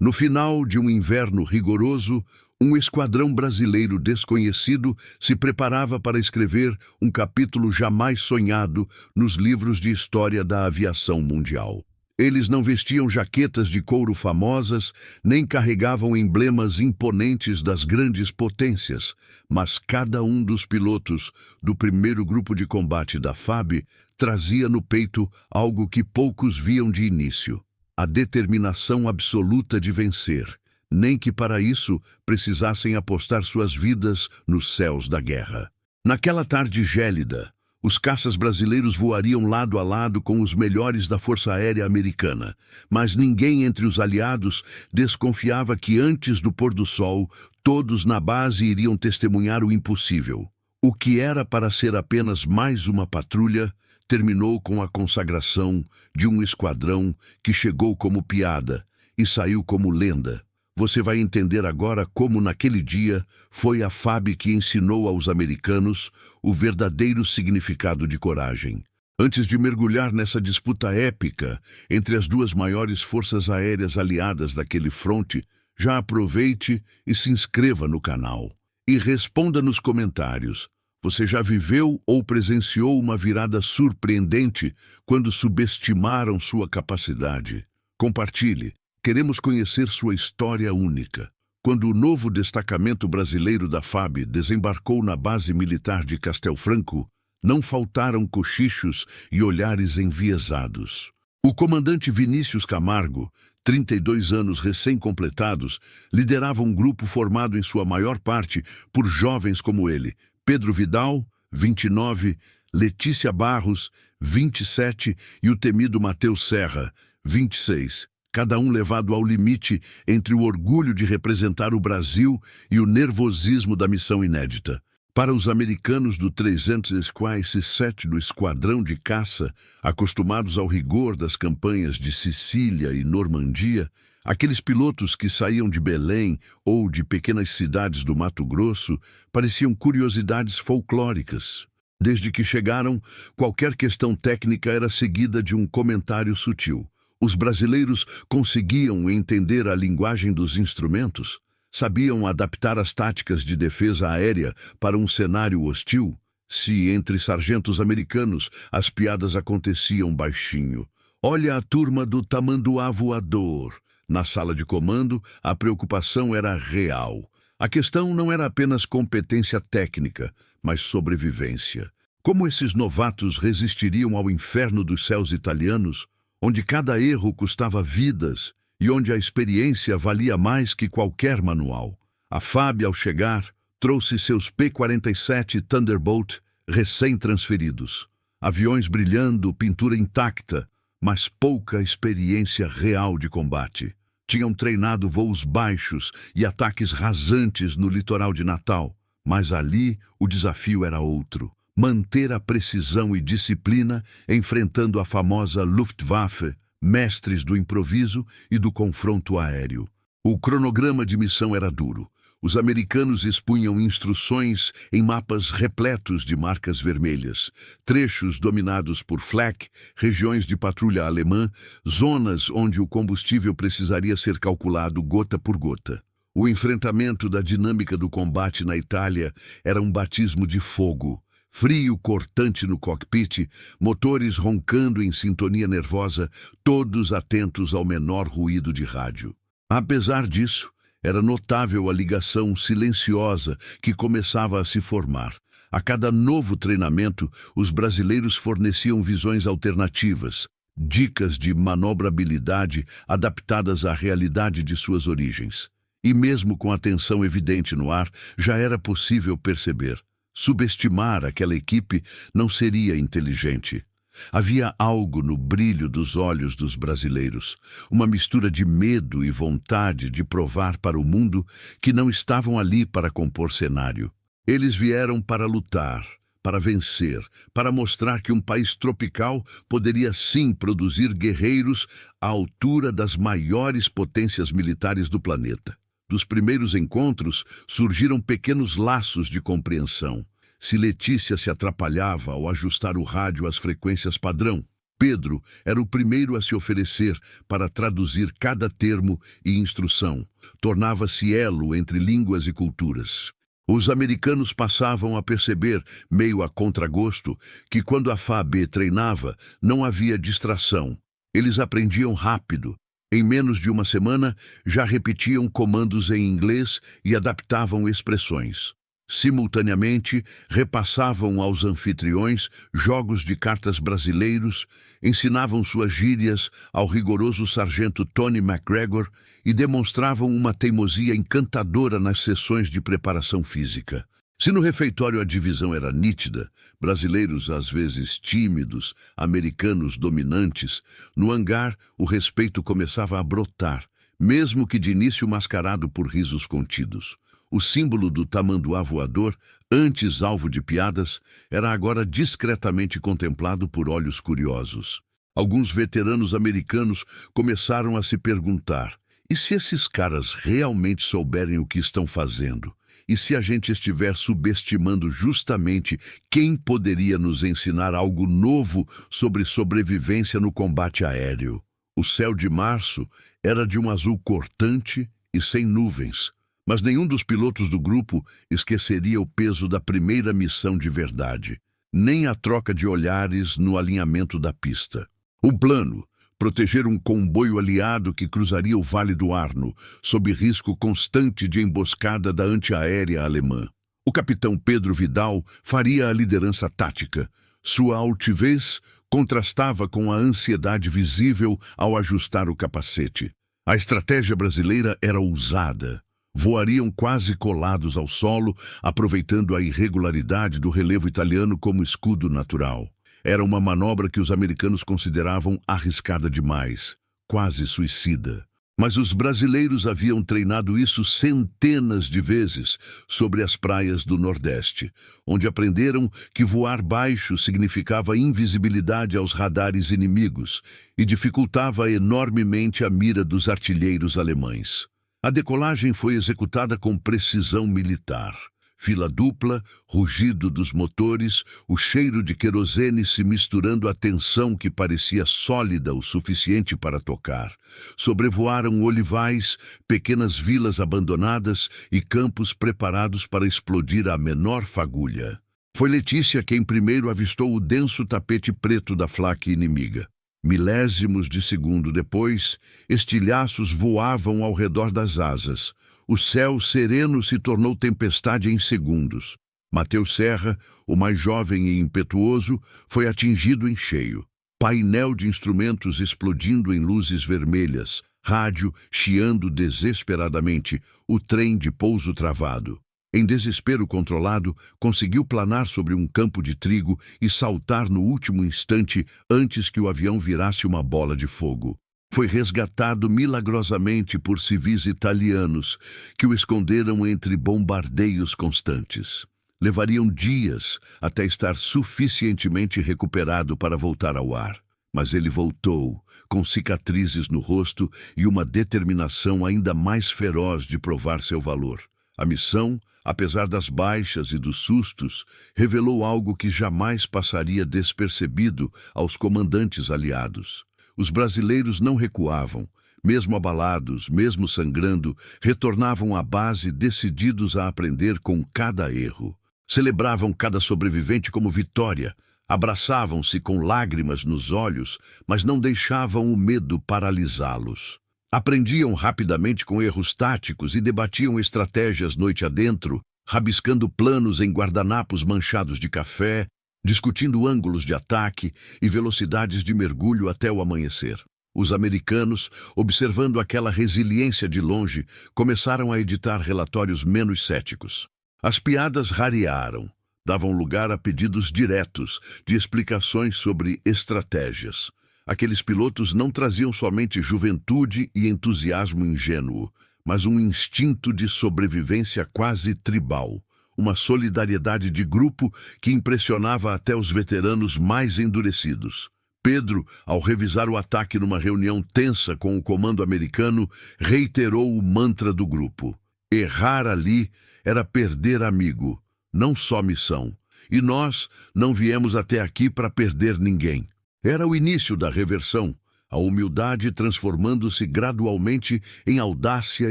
No final de um inverno rigoroso, um esquadrão brasileiro desconhecido se preparava para escrever um capítulo jamais sonhado nos livros de história da aviação mundial. Eles não vestiam jaquetas de couro famosas, nem carregavam emblemas imponentes das grandes potências, mas cada um dos pilotos do primeiro grupo de combate da FAB trazia no peito algo que poucos viam de início: a determinação absoluta de vencer, nem que para isso precisassem apostar suas vidas nos céus da guerra. Naquela tarde gélida, os caças brasileiros voariam lado a lado com os melhores da Força Aérea Americana, mas ninguém entre os aliados desconfiava que antes do pôr do sol, todos na base iriam testemunhar o impossível. O que era para ser apenas mais uma patrulha terminou com a consagração de um esquadrão que chegou como piada e saiu como lenda. Você vai entender agora como naquele dia foi a FAB que ensinou aos americanos o verdadeiro significado de coragem. Antes de mergulhar nessa disputa épica entre as duas maiores forças aéreas aliadas daquele fronte, já aproveite e se inscreva no canal. E responda nos comentários: você já viveu ou presenciou uma virada surpreendente quando subestimaram sua capacidade? Compartilhe. Queremos conhecer sua história única. Quando o novo destacamento brasileiro da FAB desembarcou na base militar de Castel Franco, não faltaram cochichos e olhares enviesados. O comandante Vinícius Camargo, 32 anos recém-completados, liderava um grupo formado em sua maior parte por jovens como ele: Pedro Vidal, 29, Letícia Barros, 27 e o temido Matheus Serra, 26. Cada um levado ao limite entre o orgulho de representar o Brasil e o nervosismo da missão inédita. Para os americanos do 357 do Esquadrão de Caça, acostumados ao rigor das campanhas de Sicília e Normandia, aqueles pilotos que saíam de Belém ou de pequenas cidades do Mato Grosso pareciam curiosidades folclóricas. Desde que chegaram, qualquer questão técnica era seguida de um comentário sutil. Os brasileiros conseguiam entender a linguagem dos instrumentos? Sabiam adaptar as táticas de defesa aérea para um cenário hostil? Se entre sargentos americanos as piadas aconteciam baixinho: olha a turma do tamanduá voador. Na sala de comando, a preocupação era real. A questão não era apenas competência técnica, mas sobrevivência. Como esses novatos resistiriam ao inferno dos céus italianos, onde cada erro custava vidas e onde a experiência valia mais que qualquer manual? A FAB, ao chegar, trouxe seus P-47 Thunderbolt recém-transferidos. Aviões brilhando, pintura intacta, mas pouca experiência real de combate. Tinham treinado voos baixos e ataques rasantes no litoral de Natal, mas ali o desafio era outro: manter a precisão e disciplina enfrentando a famosa Luftwaffe, mestres do improviso e do confronto aéreo. O cronograma de missão era duro. Os americanos expunham instruções em mapas repletos de marcas vermelhas, trechos dominados por flak, regiões de patrulha alemã, zonas onde o combustível precisaria ser calculado gota por gota. O enfrentamento da dinâmica do combate na Itália era um batismo de fogo. Frio cortante no cockpit, motores roncando em sintonia nervosa, todos atentos ao menor ruído de rádio. Apesar disso, era notável a ligação silenciosa que começava a se formar. A cada novo treinamento, os brasileiros forneciam visões alternativas, dicas de manobrabilidade adaptadas à realidade de suas origens. E mesmo com a tensão evidente no ar, já era possível perceber: subestimar aquela equipe não seria inteligente. Havia algo no brilho dos olhos dos brasileiros, uma mistura de medo e vontade de provar para o mundo que não estavam ali para compor cenário. Eles vieram para lutar, para vencer, para mostrar que um país tropical poderia sim produzir guerreiros à altura das maiores potências militares do planeta. Dos primeiros encontros surgiram pequenos laços de compreensão. Se Letícia se atrapalhava ao ajustar o rádio às frequências padrão, Pedro era o primeiro a se oferecer para traduzir cada termo e instrução. Tornava-se elo entre línguas e culturas. Os americanos passavam a perceber, meio a contragosto, que quando a FAB treinava, não havia distração. Eles aprendiam rápido. Em menos de uma semana, já repetiam comandos em inglês e adaptavam expressões. Simultaneamente, repassavam aos anfitriões jogos de cartas brasileiros, ensinavam suas gírias ao rigoroso sargento Tony McGregor e demonstravam uma teimosia encantadora nas sessões de preparação física. Se no refeitório a divisão era nítida, brasileiros às vezes tímidos, americanos dominantes, no hangar o respeito começava a brotar, mesmo que de início mascarado por risos contidos. O símbolo do tamanduá voador, antes alvo de piadas, era agora discretamente contemplado por olhos curiosos. Alguns veteranos americanos começaram a se perguntar: e se esses caras realmente souberem o que estão fazendo? E se a gente estiver subestimando justamente quem poderia nos ensinar algo novo sobre sobrevivência no combate aéreo? O céu de março era de um azul cortante e sem nuvens. Mas nenhum dos pilotos do grupo esqueceria o peso da primeira missão de verdade, nem a troca de olhares no alinhamento da pista. O plano: proteger um comboio aliado que cruzaria o Vale do Arno, sob risco constante de emboscada da antiaérea alemã. O capitão Pedro Vidal faria a liderança tática. Sua altivez contrastava com a ansiedade visível ao ajustar o capacete. A estratégia brasileira era ousada. Voariam quase colados ao solo, aproveitando a irregularidade do relevo italiano como escudo natural. Era uma manobra que os americanos consideravam arriscada demais, quase suicida. Mas os brasileiros haviam treinado isso centenas de vezes sobre as praias do Nordeste, onde aprenderam que voar baixo significava invisibilidade aos radares inimigos e dificultava enormemente a mira dos artilheiros alemães. A decolagem foi executada com precisão militar. Fila dupla, rugido dos motores, o cheiro de querosene se misturando à tensão que parecia sólida o suficiente para tocar. Sobrevoaram olivais, pequenas vilas abandonadas e campos preparados para explodir à menor fagulha. Foi Letícia quem primeiro avistou o denso tapete preto da flak inimiga. Milésimos de segundo depois, estilhaços voavam ao redor das asas. O céu sereno se tornou tempestade em segundos. Mateus Serra, o mais jovem e impetuoso, foi atingido em cheio. Painel de instrumentos explodindo em luzes vermelhas, rádio chiando desesperadamente, o trem de pouso travado. Em desespero controlado, conseguiu planar sobre um campo de trigo e saltar no último instante antes que o avião virasse uma bola de fogo. Foi resgatado milagrosamente por civis italianos que o esconderam entre bombardeios constantes. Levariam dias até estar suficientemente recuperado para voltar ao ar. Mas ele voltou, com cicatrizes no rosto e uma determinação ainda mais feroz de provar seu valor. A missão, apesar das baixas e dos sustos, revelou algo que jamais passaria despercebido aos comandantes aliados. Os brasileiros não recuavam. Mesmo abalados, mesmo sangrando, retornavam à base decididos a aprender com cada erro. Celebravam cada sobrevivente como vitória. Abraçavam-se com lágrimas nos olhos, mas não deixavam o medo paralisá-los. Aprendiam rapidamente com erros táticos e debatiam estratégias noite adentro, rabiscando planos em guardanapos manchados de café, discutindo ângulos de ataque e velocidades de mergulho até o amanhecer. Os americanos, observando aquela resiliência de longe, começaram a editar relatórios menos céticos. As piadas rarearam, davam lugar a pedidos diretos de explicações sobre estratégias. Aqueles pilotos não traziam somente juventude e entusiasmo ingênuo, mas um instinto de sobrevivência quase tribal, uma solidariedade de grupo que impressionava até os veteranos mais endurecidos. Pedro, ao revisar o ataque numa reunião tensa com o comando americano, reiterou o mantra do grupo. Errar ali era perder amigo, não só missão. E nós não viemos até aqui para perder ninguém. Era o início da reversão, a humildade transformando-se gradualmente em audácia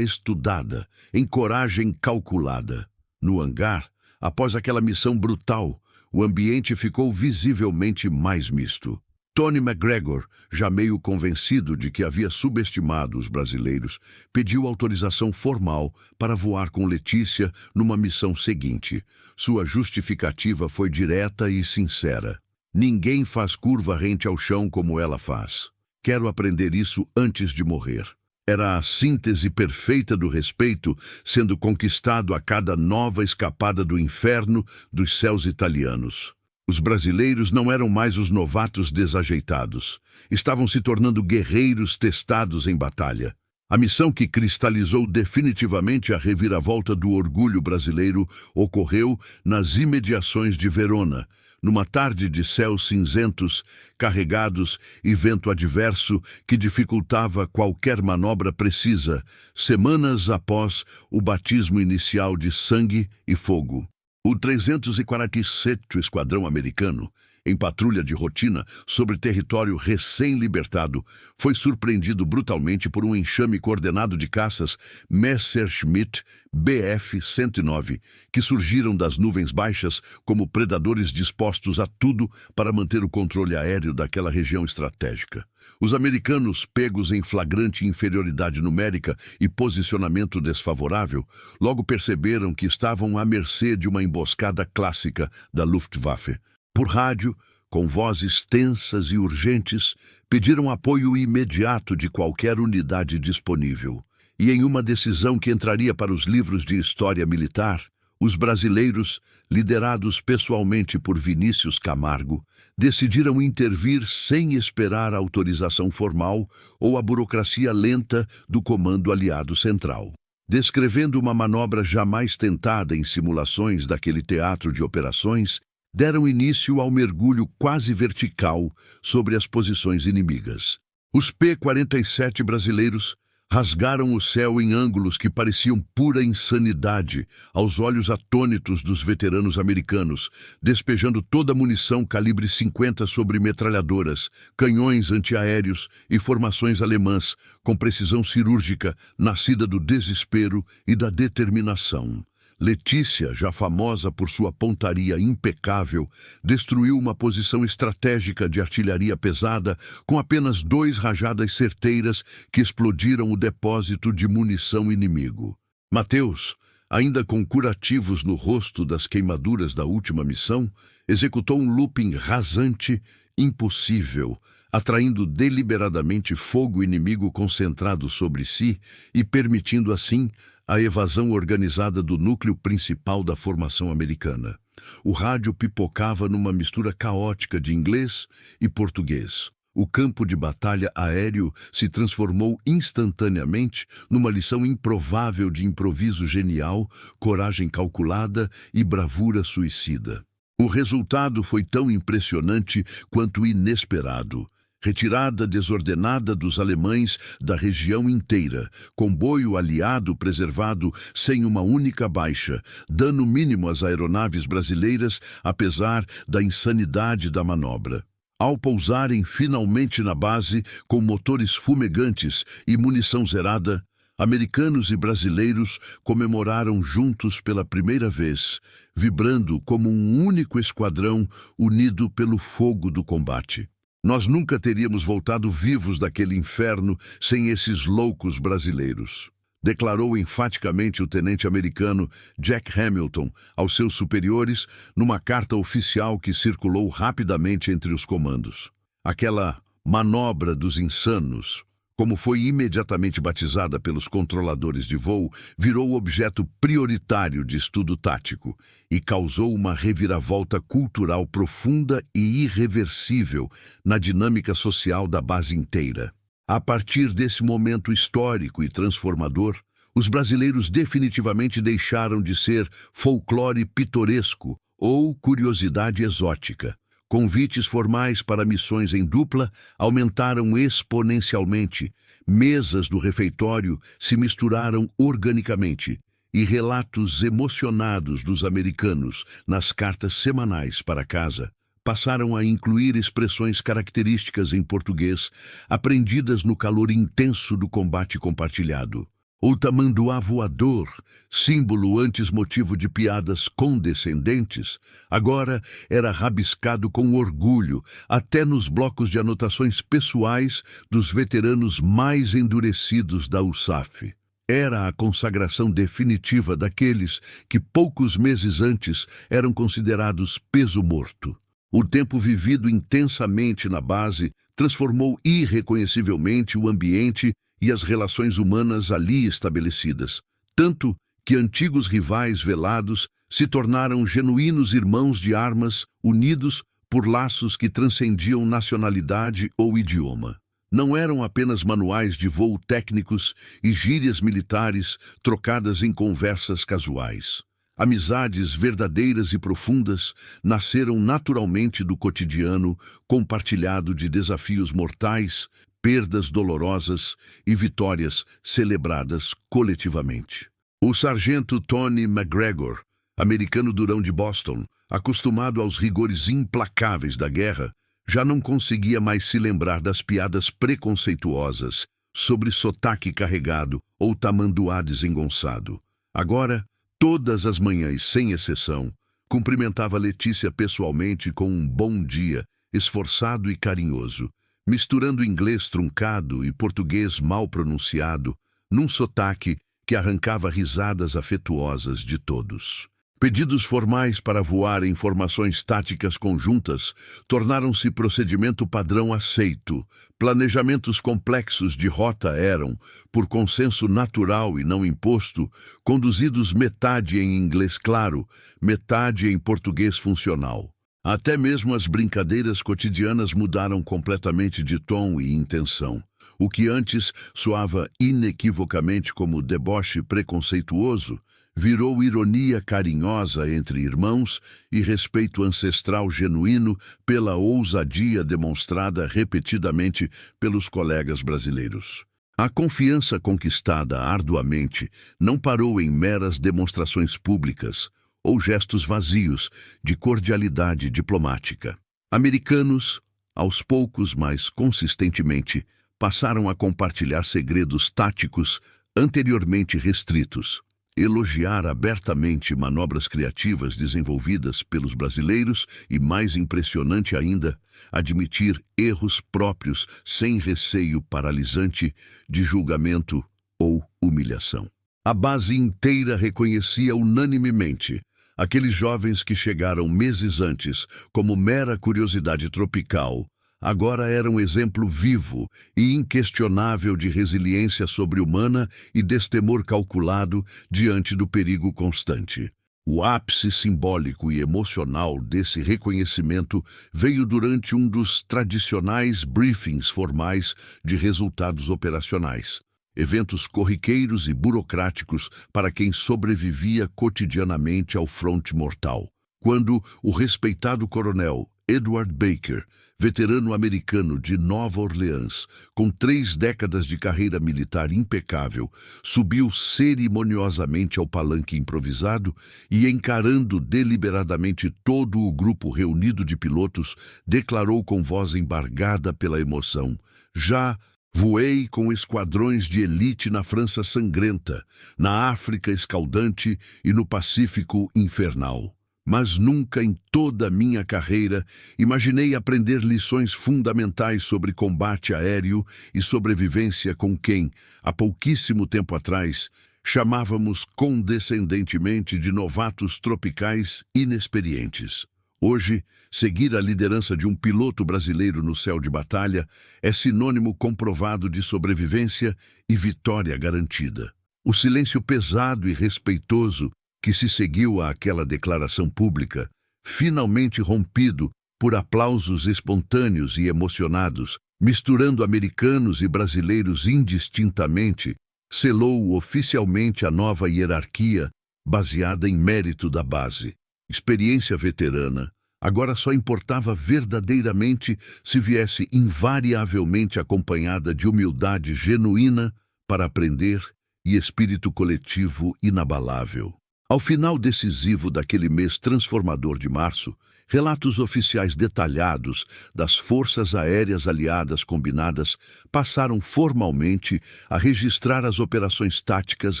estudada, em coragem calculada. No hangar, após aquela missão brutal, o ambiente ficou visivelmente mais misto. Tony McGregor, já meio convencido de que havia subestimado os brasileiros, pediu autorização formal para voar com Letícia numa missão seguinte. Sua justificativa foi direta e sincera. Ninguém faz curva rente ao chão como ela faz. Quero aprender isso antes de morrer. Era a síntese perfeita do respeito sendo conquistado a cada nova escapada do inferno dos céus italianos. Os brasileiros não eram mais os novatos desajeitados. Estavam se tornando guerreiros testados em batalha. A missão que cristalizou definitivamente a reviravolta do orgulho brasileiro ocorreu nas imediações de Verona, numa tarde de céus cinzentos, carregados e vento adverso que dificultava qualquer manobra precisa, semanas após o batismo inicial de sangue e fogo. O 347º Esquadrão Americano, em patrulha de rotina sobre território recém-libertado, foi surpreendido brutalmente por um enxame coordenado de caças Messerschmitt Bf-109, que surgiram das nuvens baixas como predadores dispostos a tudo para manter o controle aéreo daquela região estratégica. Os americanos, pegos em flagrante inferioridade numérica e posicionamento desfavorável, logo perceberam que estavam à mercê de uma emboscada clássica da Luftwaffe. Por rádio, com vozes tensas e urgentes, pediram apoio imediato de qualquer unidade disponível. E em uma decisão que entraria para os livros de história militar, os brasileiros, liderados pessoalmente por Vinícius Camargo, decidiram intervir sem esperar a autorização formal ou a burocracia lenta do Comando Aliado Central. Descrevendo uma manobra jamais tentada em simulações daquele teatro de operações, deram início ao mergulho quase vertical sobre as posições inimigas. Os P-47 brasileiros rasgaram o céu em ângulos que pareciam pura insanidade aos olhos atônitos dos veteranos americanos, despejando toda a munição calibre 50 sobre metralhadoras, canhões antiaéreos e formações alemãs, com precisão cirúrgica, nascida do desespero e da determinação. Letícia, já famosa por sua pontaria impecável, destruiu uma posição estratégica de artilharia pesada com apenas 2 rajadas certeiras que explodiram o depósito de munição inimigo. Mateus, ainda com curativos no rosto das queimaduras da última missão, executou um looping rasante, impossível, atraindo deliberadamente fogo inimigo concentrado sobre si e permitindo assim a evasão organizada do núcleo principal da formação americana. O rádio pipocava numa mistura caótica de inglês e português. O campo de batalha aéreo se transformou instantaneamente numa lição improvável de improviso genial, coragem calculada e bravura suicida. O resultado foi tão impressionante quanto inesperado. Retirada desordenada dos alemães da região inteira, comboio aliado preservado sem uma única baixa, dano mínimo às aeronaves brasileiras, apesar da insanidade da manobra. Ao pousarem finalmente na base, com motores fumegantes e munição zerada, americanos e brasileiros comemoraram juntos pela primeira vez, vibrando como um único esquadrão unido pelo fogo do combate. Nós nunca teríamos voltado vivos daquele inferno sem esses loucos brasileiros, declarou enfaticamente o tenente americano Jack Hamilton aos seus superiores numa carta oficial que circulou rapidamente entre os comandos. Aquela manobra dos insanos, como foi imediatamente batizada pelos controladores de voo, virou objeto prioritário de estudo tático e causou uma reviravolta cultural profunda e irreversível na dinâmica social da base inteira. A partir desse momento histórico e transformador, os brasileiros definitivamente deixaram de ser folclore pitoresco ou curiosidade exótica. Convites formais para missões em dupla aumentaram exponencialmente, mesas do refeitório se misturaram organicamente e relatos emocionados dos americanos nas cartas semanais para casa passaram a incluir expressões características em português, aprendidas no calor intenso do combate compartilhado. O tamanduá voador, símbolo antes motivo de piadas condescendentes, agora era rabiscado com orgulho, até nos blocos de anotações pessoais dos veteranos mais endurecidos da USAF. Era a consagração definitiva daqueles que poucos meses antes eram considerados peso morto. O tempo vivido intensamente na base transformou irreconhecivelmente o ambiente e as relações humanas ali estabelecidas, tanto que antigos rivais velados se tornaram genuínos irmãos de armas, unidos por laços que transcendiam nacionalidade ou idioma. Não eram apenas manuais de voo técnicos e gírias militares trocadas em conversas casuais. Amizades verdadeiras e profundas nasceram naturalmente do cotidiano compartilhado de desafios mortais, perdas dolorosas e vitórias celebradas coletivamente. O sargento Tony McGregor, americano durão de Boston, acostumado aos rigores implacáveis da guerra, já não conseguia mais se lembrar das piadas preconceituosas sobre sotaque carregado ou tamanduá desengonçado. Agora, todas as manhãs, sem exceção, cumprimentava Letícia pessoalmente com um bom dia, esforçado e carinhoso, misturando inglês truncado e português mal pronunciado, num sotaque que arrancava risadas afetuosas de todos. Pedidos formais para voar em formações táticas conjuntas tornaram-se procedimento padrão aceito. Planejamentos complexos de rota eram, por consenso natural e não imposto, conduzidos metade em inglês claro, metade em português funcional. Até mesmo as brincadeiras cotidianas mudaram completamente de tom e intenção. O que antes soava inequivocamente como deboche preconceituoso, virou ironia carinhosa entre irmãos e respeito ancestral genuíno pela ousadia demonstrada repetidamente pelos colegas brasileiros. A confiança conquistada arduamente não parou em meras demonstrações públicas ou gestos vazios de cordialidade diplomática. Americanos, aos poucos, mas consistentemente, passaram a compartilhar segredos táticos anteriormente restritos, elogiar abertamente manobras criativas desenvolvidas pelos brasileiros e, mais impressionante ainda, admitir erros próprios sem receio paralisante de julgamento ou humilhação. A base inteira reconhecia unanimemente aqueles jovens que chegaram meses antes como mera curiosidade tropical, agora era um exemplo vivo e inquestionável de resiliência sobre-humana e destemor calculado diante do perigo constante. O ápice simbólico e emocional desse reconhecimento veio durante um dos tradicionais briefings formais de resultados operacionais. Eventos corriqueiros e burocráticos para quem sobrevivia cotidianamente ao fronte mortal. Quando o respeitado coronel Edward Baker, veterano americano de Nova Orleans, com 3 décadas de carreira militar impecável, subiu cerimoniosamente ao palanque improvisado e, encarando deliberadamente todo o grupo reunido de pilotos, declarou com voz embargada pela emoção: "Já voei com esquadrões de elite na França sangrenta, na África escaldante e no Pacífico infernal. Mas nunca em toda a minha carreira imaginei aprender lições fundamentais sobre combate aéreo e sobrevivência com quem, há pouquíssimo tempo atrás, chamávamos condescendentemente de novatos tropicais inexperientes. Hoje, seguir a liderança de um piloto brasileiro no céu de batalha é sinônimo comprovado de sobrevivência e vitória garantida." O silêncio pesado e respeitoso que se seguiu àquela declaração pública, finalmente rompido por aplausos espontâneos e emocionados, misturando americanos e brasileiros indistintamente, selou oficialmente a nova hierarquia baseada em mérito da base. Experiência veterana agora só importava verdadeiramente se viesse invariavelmente acompanhada de humildade genuína para aprender e espírito coletivo inabalável. Ao final decisivo daquele mês transformador de março, relatos oficiais detalhados das Forças Aéreas Aliadas Combinadas passaram formalmente a registrar as operações táticas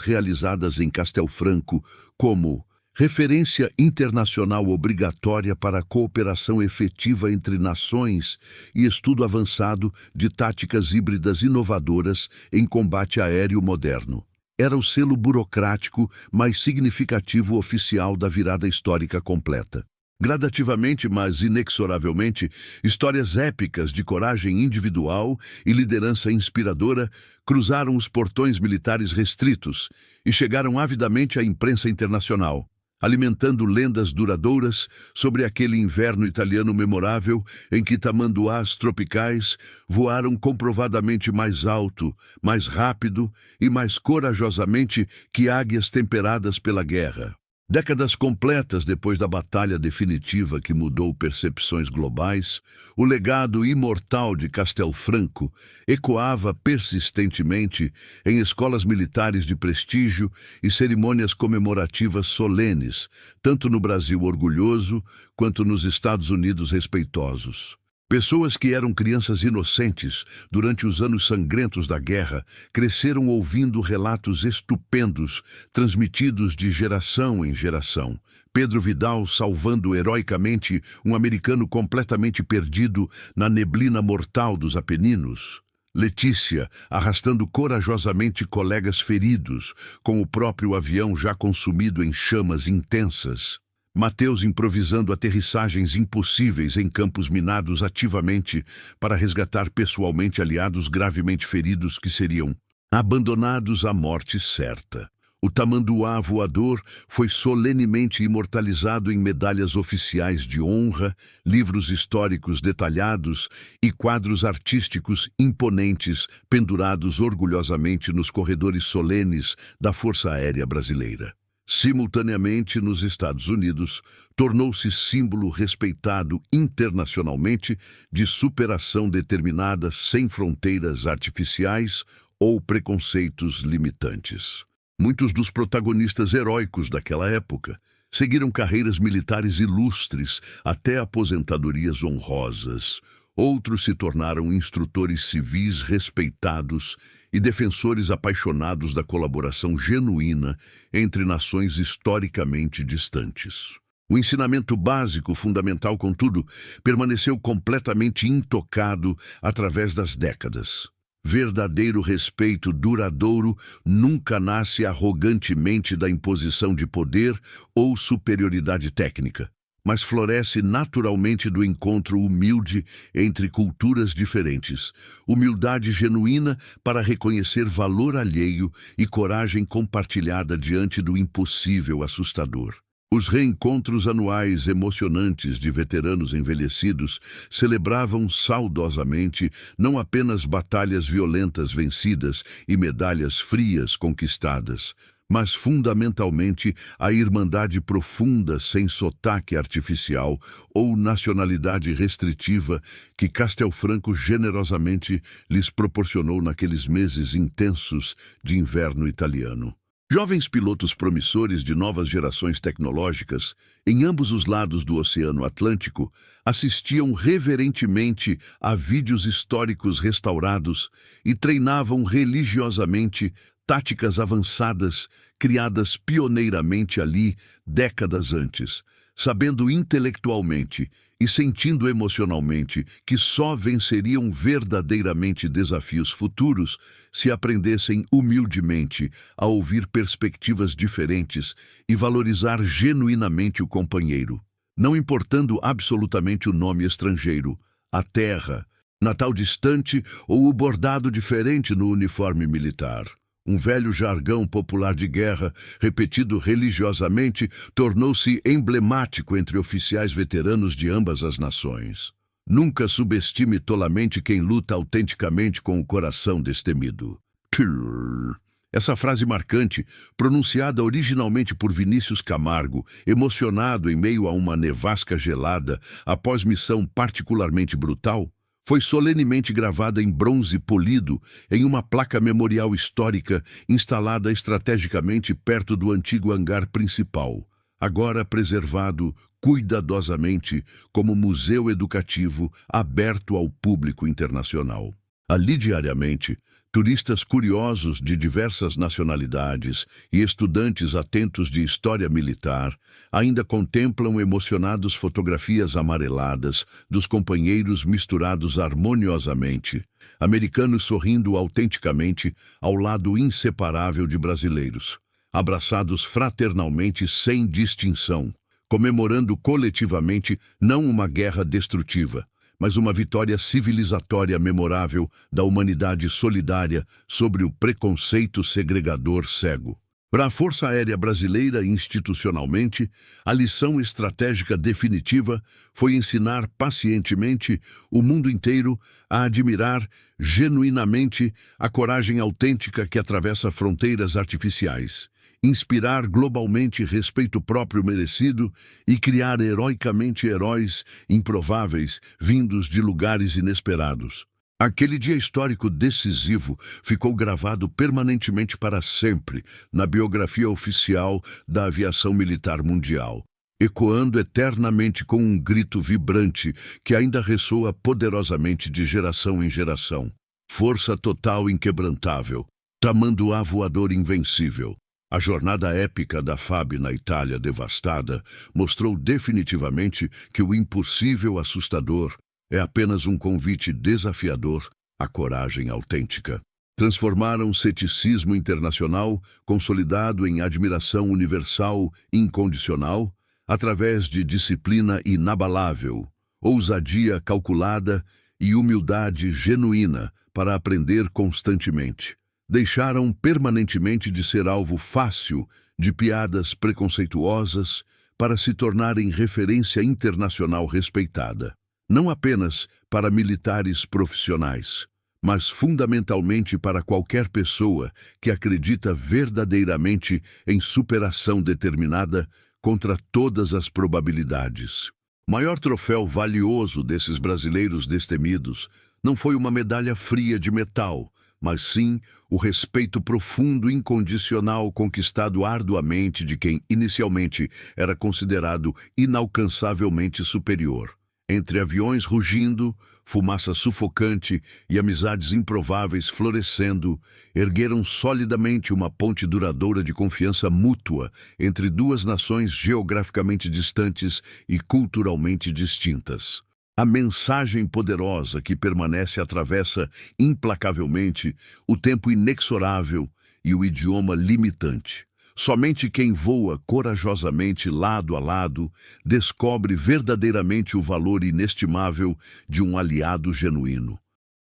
realizadas em Castel Franco como referência internacional obrigatória para a cooperação efetiva entre nações e estudo avançado de táticas híbridas inovadoras em combate aéreo moderno. Era o selo burocrático mais significativo oficial da virada histórica completa. Gradativamente, mas inexoravelmente, histórias épicas de coragem individual e liderança inspiradora cruzaram os portões militares restritos e chegaram avidamente à imprensa internacional, alimentando lendas duradouras sobre aquele inverno italiano memorável em que tamanduás tropicais voaram comprovadamente mais alto, mais rápido e mais corajosamente que águias temperadas pela guerra. Décadas completas depois da batalha definitiva que mudou percepções globais, o legado imortal de Castel Franco ecoava persistentemente em escolas militares de prestígio e cerimônias comemorativas solenes, tanto no Brasil orgulhoso quanto nos Estados Unidos respeitosos. Pessoas que eram crianças inocentes durante os anos sangrentos da guerra cresceram ouvindo relatos estupendos transmitidos de geração em geração. Pedro Vidal salvando heroicamente um americano completamente perdido na neblina mortal dos Apeninos. Letícia arrastando corajosamente colegas feridos, com o próprio avião já consumido em chamas intensas. Mateus improvisando aterrissagens impossíveis em campos minados ativamente para resgatar pessoalmente aliados gravemente feridos que seriam abandonados à morte certa. O tamanduá voador foi solenemente imortalizado em medalhas oficiais de honra, livros históricos detalhados e quadros artísticos imponentes pendurados orgulhosamente nos corredores solenes da Força Aérea Brasileira. Simultaneamente, nos Estados Unidos, tornou-se símbolo respeitado internacionalmente de superação determinada sem fronteiras artificiais ou preconceitos limitantes. Muitos dos protagonistas heróicos daquela época seguiram carreiras militares ilustres até aposentadorias honrosas. Outros se tornaram instrutores civis respeitados e defensores apaixonados da colaboração genuína entre nações historicamente distantes. O ensinamento básico, fundamental, contudo, permaneceu completamente intocado através das décadas. Verdadeiro respeito duradouro nunca nasce arrogantemente da imposição de poder ou superioridade técnica, mas floresce naturalmente do encontro humilde entre culturas diferentes, humildade genuína para reconhecer valor alheio e coragem compartilhada diante do impossível assustador. Os reencontros anuais emocionantes de veteranos envelhecidos celebravam saudosamente não apenas batalhas violentas vencidas e medalhas frias conquistadas, mas fundamentalmente a irmandade profunda sem sotaque artificial ou nacionalidade restritiva que Castel Franco generosamente lhes proporcionou naqueles meses intensos de inverno italiano. Jovens pilotos promissores de novas gerações tecnológicas, em ambos os lados do Oceano Atlântico, assistiam reverentemente a vídeos históricos restaurados e treinavam religiosamente táticas avançadas criadas pioneiramente ali décadas antes, sabendo intelectualmente e sentindo emocionalmente que só venceriam verdadeiramente desafios futuros se aprendessem humildemente a ouvir perspectivas diferentes e valorizar genuinamente o companheiro, não importando absolutamente o nome estrangeiro, a terra, natal distante ou o bordado diferente no uniforme militar. Um velho jargão popular de guerra, repetido religiosamente, tornou-se emblemático entre oficiais veteranos de ambas as nações. Nunca subestime tolamente quem luta autenticamente com o coração destemido. Essa frase marcante, pronunciada originalmente por Vinícius Camargo, emocionado em meio a uma nevasca gelada após missão particularmente brutal, Foi solenemente gravada em bronze polido em uma placa memorial histórica instalada estrategicamente perto do antigo hangar principal, agora preservado cuidadosamente como museu educativo aberto ao público internacional. Ali diariamente, turistas curiosos de diversas nacionalidades e estudantes atentos de história militar ainda contemplam emocionados fotografias amareladas dos companheiros misturados harmoniosamente, americanos sorrindo autenticamente ao lado inseparável de brasileiros, abraçados fraternalmente sem distinção, comemorando coletivamente não uma guerra destrutiva, mas uma vitória civilizatória memorável da humanidade solidária sobre o preconceito segregador cego. Para a Força Aérea Brasileira institucionalmente, a lição estratégica definitiva foi ensinar pacientemente o mundo inteiro a admirar genuinamente a coragem autêntica que atravessa fronteiras artificiais, inspirar globalmente respeito próprio merecido e criar heroicamente heróis improváveis vindos de lugares inesperados. Aquele dia histórico decisivo ficou gravado permanentemente para sempre na biografia oficial da aviação militar mundial, ecoando eternamente com um grito vibrante que ainda ressoa poderosamente de geração em geração. Força total inquebrantável, tamanduá voador invencível. A jornada épica da FAB na Itália devastada mostrou definitivamente que o impossível assustador é apenas um convite desafiador à coragem autêntica. Transformaram o ceticismo internacional, consolidado em admiração universal incondicional, através de disciplina inabalável, ousadia calculada e humildade genuína para aprender constantemente. Deixaram permanentemente de ser alvo fácil de piadas preconceituosas para se tornarem referência internacional respeitada, não apenas para militares profissionais, mas fundamentalmente para qualquer pessoa que acredita verdadeiramente em superação determinada contra todas as probabilidades. O maior troféu valioso desses brasileiros destemidos não foi uma medalha fria de metal, mas sim o respeito profundo e incondicional conquistado arduamente de quem inicialmente era considerado inalcançavelmente superior. Entre aviões rugindo, fumaça sufocante e amizades improváveis florescendo, ergueram solidamente uma ponte duradoura de confiança mútua entre duas nações geograficamente distantes e culturalmente distintas. A mensagem poderosa que permanece atravessa implacavelmente o tempo inexorável e o idioma limitante. Somente quem voa corajosamente lado a lado descobre verdadeiramente o valor inestimável de um aliado genuíno.